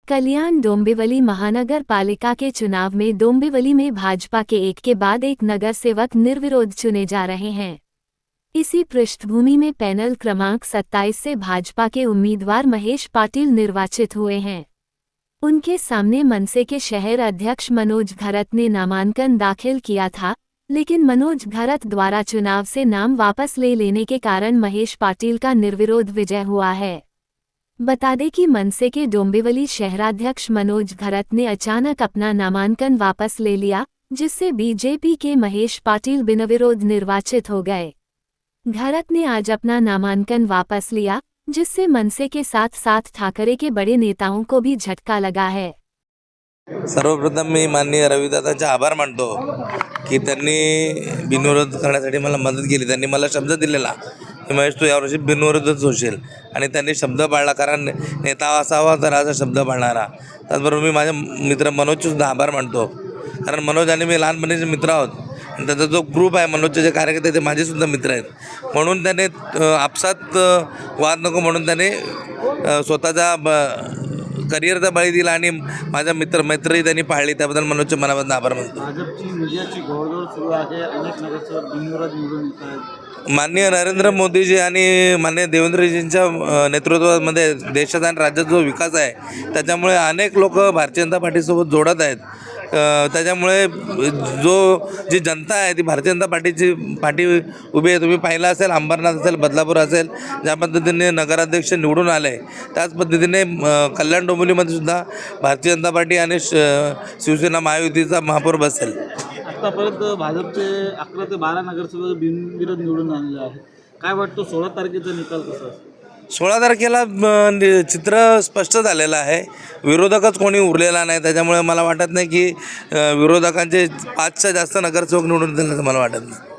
कल्याण डोंबिवली महानगर पालिका के चुनाव में डोंबिवली में भाजपा के एक के बाद एक नगर सेवक निर्विरोध चुने जा रहे हैं। इसी पृष्ठभूमि में पैनल क्रमांक 27 से भाजपा के उम्मीदवार महेश पाटिल निर्वाचित हुए हैं। उनके सामने मनसे के शहर अध्यक्ष मनोज घरत ने नामांकन दाखिल किया था, लेकिन मनोज घरत द्वारा चुनाव से नाम वापस ले लेने के कारण महेश पाटिल का निर्विरोध विजय हुआ है। बता दें कि मनसे के डोंबिवली शहराध्यक्ष मनोज घरत ने अचानक अपना नामांकन वापस ले लिया, जिससे बीजेपी के महेश पाटिल बिनविरोध निर्वाचित हो गए। घरत ने आज अपना नामांकन वापस लिया, जिससे मनसे के साथ साथ ठाकरे के बड़े नेताओं को भी झटका लगा है। सर्वप्रथम मी माननीय रविदादांचे आभार मानतो की त्यांनी बिनविरोध करण्यासाठी मला मदत केली। त्यांनी मला शब्द दिलेला की महेश तू यावर्षी बिनविरोधच होशील आणि त्यांनी शब्द पाळला, कारण नेता असावा तर असा शब्द पाळणारा। त्याचबरोबर मी माझ्या मित्र मनोजचे सुद्धा आभार मानतो, कारण मनोज आणि मी लहानपणीचे मित्र आहोत आणि त्याचा जो ग्रुप आहे मनोजचे जे कार्यकर्ते ते माझेसुद्धा मित्र आहेत। म्हणून त्याने आपसात वाद नको म्हणून त्याने स्वतःचा करिअरचा बळी दिला आणि माझा मैत्रीही त्यांनी पाळली, त्याबद्दल मनोजचे मनापासून आभार मानतो। भाजपची मीडियाची घोडदौड सुरू आहे, अनेक नगरसेवक बिनविरोध निवडून येत आहेत। माननीय नरेंद्र मोदीजी आणि माननीय देवेंद्रजींच्या नेतृत्वामध्ये देशाचा आणि राज्याचा जो विकास आहे त्याच्यामुळे अनेक लोक भारतीय जनता पार्टीसोबत जोडत आहेत। त्याच्यामुळे जी जनता आहे ती भारतीय जनता पार्टी उभी आहे। तुम्ही पाहिलं असेल अंबरनाथ असेल, बदलापूर असेल, ज्या पद्धतीने नगराध्यक्ष निवडून आले त्याच पद्धतीने कल्याण डोंबिवलीमध्ये सुद्धा भारतीय जनता पार्टी आणि शिवसेना महायुतीचा महापौर बसेल। आतापर्यंत भाजपचे 11 ते 12 नगरसेवक बिनविरोध निवडून आलेले आहेत। काय वाटतं 16 तारखेचा निकाल कसा असेल? 16 तारखेला चित्र स्पष्ट झालेलं आहे, विरोधकच कोणी उरलेला नाही। त्याच्यामुळे मला वाटत नाही की विरोधकांचे 5च्या जास्त नगरसेवक निवडून येतील असं मला वाटत नाही।